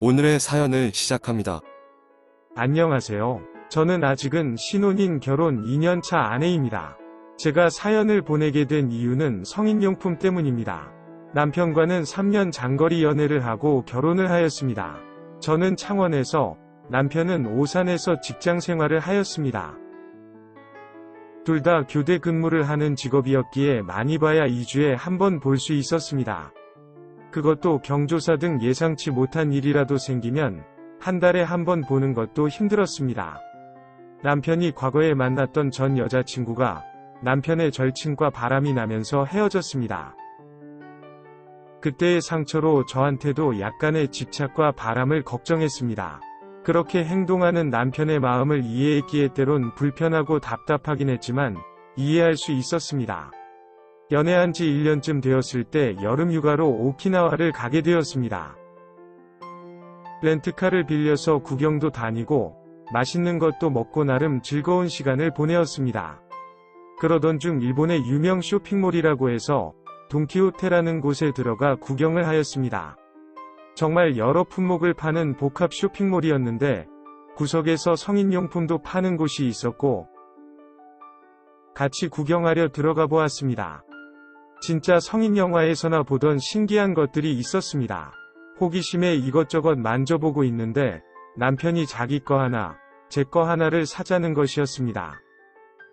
오늘의 사연을 시작합니다. 안녕하세요. 저는 아직은 신혼인 결혼 2년차 아내입니다. 제가 사연을 보내게 된 이유는 성인용품 때문입니다. 남편과는 3년 장거리 연애를 하고 결혼을 하였습니다. 저는 창원에서, 남편은 오산에서 직장 생활을 하였습니다. 둘 다 교대 근무를 하는 직업이었기에 많이 봐야 2주에 한 번 볼 수 있었습니다. 그것도 경조사 등 예상치 못한 일이라도 생기면 한 달에 한 번 보는 것도 힘들었습니다. 남편이 과거에 만났던 전 여자친구가 남편의 절친과 바람이 나면서 헤어졌습니다. 그때의 상처로 저한테도 약간의 집착과 바람을 걱정했습니다. 그렇게 행동하는 남편의 마음을 이해했기에 때론 불편하고 답답하긴 했지만 이해할 수 있었습니다. 연애한 지 1년쯤 되었을 때 여름휴가로 오키나와를 가게 되었습니다. 렌트카를 빌려서 구경도 다니고 맛있는 것도 먹고 나름 즐거운 시간을 보내었습니다. 그러던 중 일본의 유명 쇼핑몰이라고 해서 돈키호테라는 곳에 들어가 구경을 하였습니다. 정말 여러 품목을 파는 복합 쇼핑몰이었는데 구석에서 성인용품도 파는 곳이 있었고 같이 구경하려 들어가 보았습니다. 진짜 성인 영화에서나 보던 신기한 것들이 있었습니다. 호기심에 이것저것 만져보고 있는데 남편이 자기 거 하나, 제 거 하나를 사자는 것이었습니다.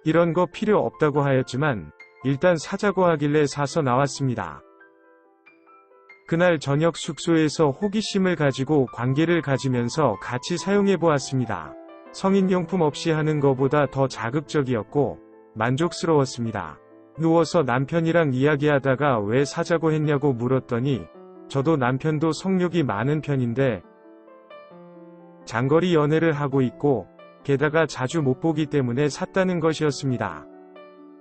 이런 거 필요 없다고 하였지만 일단 사자고 하길래 사서 나왔습니다. 그날 저녁 숙소에서 호기심을 가지고 관계를 가지면서 같이 사용해 보았습니다. 성인용품 없이 하는 것보다 더 자극적이었고 만족스러웠습니다. 누워서 남편이랑 이야기하다가 왜 사자고 했냐고 물었더니 저도 남편도 성욕이 많은 편인데 장거리 연애를 하고 있고 게다가 자주 못 보기 때문에 샀다는 것이었습니다.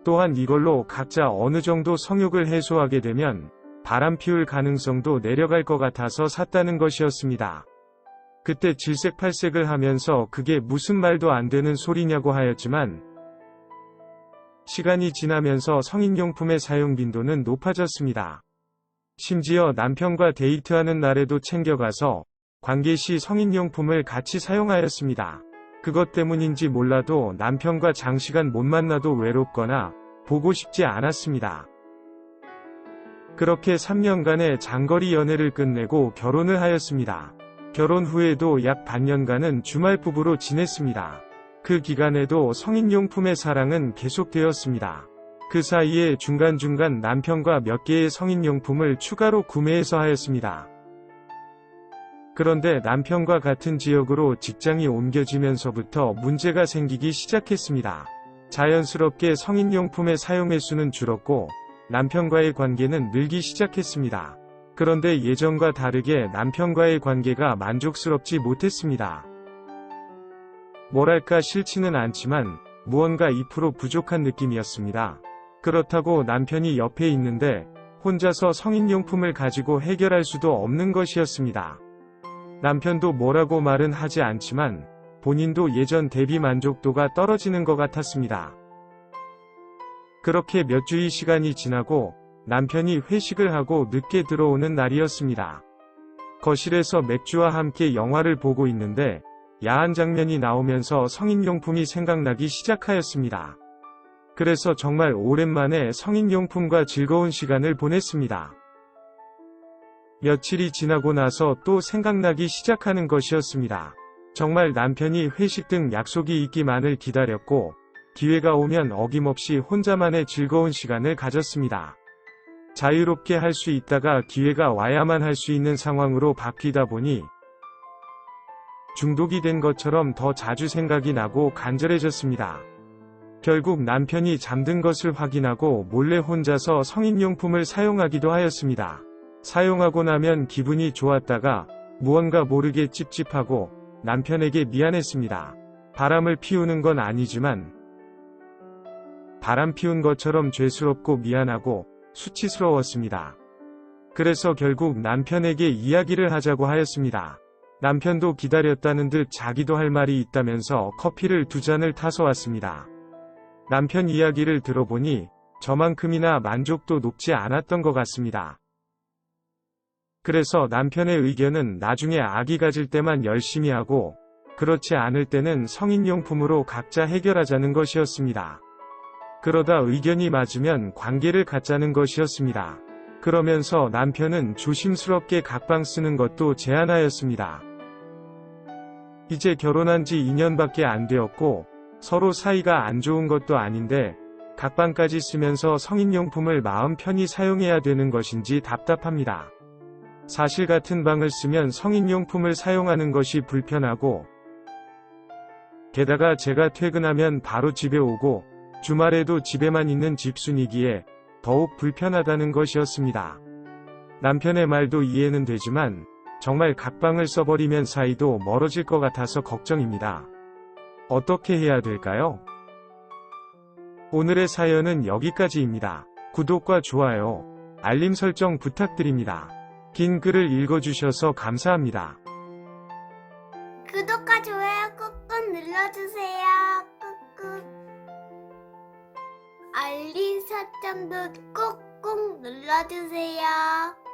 또한 이걸로 각자 어느 정도 성욕을 해소하게 되면 바람 피울 가능성도 내려갈 것 같아서 샀다는 것이었습니다. 그때 질색팔색을 하면서 그게 무슨 말도 안 되는 소리냐고 하였지만 시간이 지나면서 성인용품의 사용 빈도는 높아졌습니다. 심지어 남편과 데이트하는 날에도 챙겨가서 관계 시 성인용품을 같이 사용하였습니다. 그것 때문인지 몰라도 남편과 장시간 못 만나도 외롭거나 보고 싶지 않았습니다. 그렇게 3년간의 장거리 연애를 끝내고 결혼을 하였습니다. 결혼 후에도 약 반년간은 주말 부부로 지냈습니다. 그 기간에도 성인용품의 사랑은 계속되었습니다. 그 사이에 중간중간 남편과 몇 개의 성인용품을 추가로 구매해서 하였습니다. 그런데 남편과 같은 지역으로 직장이 옮겨지면서부터 문제가 생기기 시작했습니다. 자연스럽게 성인용품의 사용 횟수는 줄었고 남편과의 관계는 늘기 시작했습니다. 그런데 예전과 다르게 남편과의 관계가 만족스럽지 못했습니다. 뭐랄까 싫지는 않지만 무언가 2% 부족한 느낌이었습니다. 그렇다고 남편이 옆에 있는데 혼자서 성인용품을 가지고 해결할 수도 없는 것이었습니다. 남편도 뭐라고 말은 하지 않지만 본인도 예전 대비 만족도가 떨어지는 것 같았습니다. 그렇게 몇 주의 시간이 지나고 남편이 회식을 하고 늦게 들어오는 날이었습니다. 거실에서 맥주와 함께 영화를 보고 있는데 야한 장면이 나오면서 성인용품이 생각나기 시작하였습니다. 그래서 정말 오랜만에 성인용품과 즐거운 시간을 보냈습니다. 며칠이 지나고 나서 또 생각나기 시작하는 것이었습니다. 정말 남편이 회식 등 약속이 있기만을 기다렸고 기회가 오면 어김없이 혼자만의 즐거운 시간을 가졌습니다. 자유롭게 할 수 있다가 기회가 와야만 할 수 있는 상황으로 바뀌다 보니 중독이 된 것처럼 더 자주 생각이 나고 간절해졌습니다. 결국 남편이 잠든 것을 확인하고 몰래 혼자서 성인용품을 사용하기도 하였습니다. 사용하고 나면 기분이 좋았다가 무언가 모르게 찝찝하고 남편에게 미안했습니다. 바람을 피우는 건 아니지만 바람 피운 것처럼 죄스럽고 미안하고 수치스러웠습니다. 그래서 결국 남편에게 이야기를 하자고 하였습니다. 남편도 기다렸다는 듯 자기도 할 말이 있다면서 커피를 2잔을 타서 왔습니다. 남편 이야기를 들어보니 저만큼이나 만족도 높지 않았던 것 같습니다. 그래서 남편의 의견은 나중에 아기 가질 때만 열심히 하고, 그렇지 않을 때는 성인용품으로 각자 해결하자는 것이었습니다. 그러다 의견이 맞으면 관계를 갖자는 것이었습니다. 그러면서 남편은 조심스럽게 각방 쓰는 것도 제안하였습니다. 이제 결혼한 지 2년밖에 안 되었고, 서로 사이가 안 좋은 것도 아닌데, 각방까지 쓰면서 성인용품을 마음 편히 사용해야 되는 것인지 답답합니다. 사실 같은 방을 쓰면 성인용품을 사용하는 것이 불편하고, 게다가 제가 퇴근하면 바로 집에 오고, 주말에도 집에만 있는 집순이기에 더욱 불편하다는 것이었습니다. 남편의 말도 이해는 되지만, 정말 각방을 써버리면 사이도 멀어질 것 같아서 걱정입니다. 어떻게 해야 될까요? 오늘의 사연은 여기까지입니다. 구독과 좋아요, 알림 설정 부탁드립니다. 긴 글을 읽어주셔서 감사합니다. 구독과 좋아요 꾹꾹 눌러주세요. 꾹꾹. 알림 설정도 꾹꾹 눌러주세요.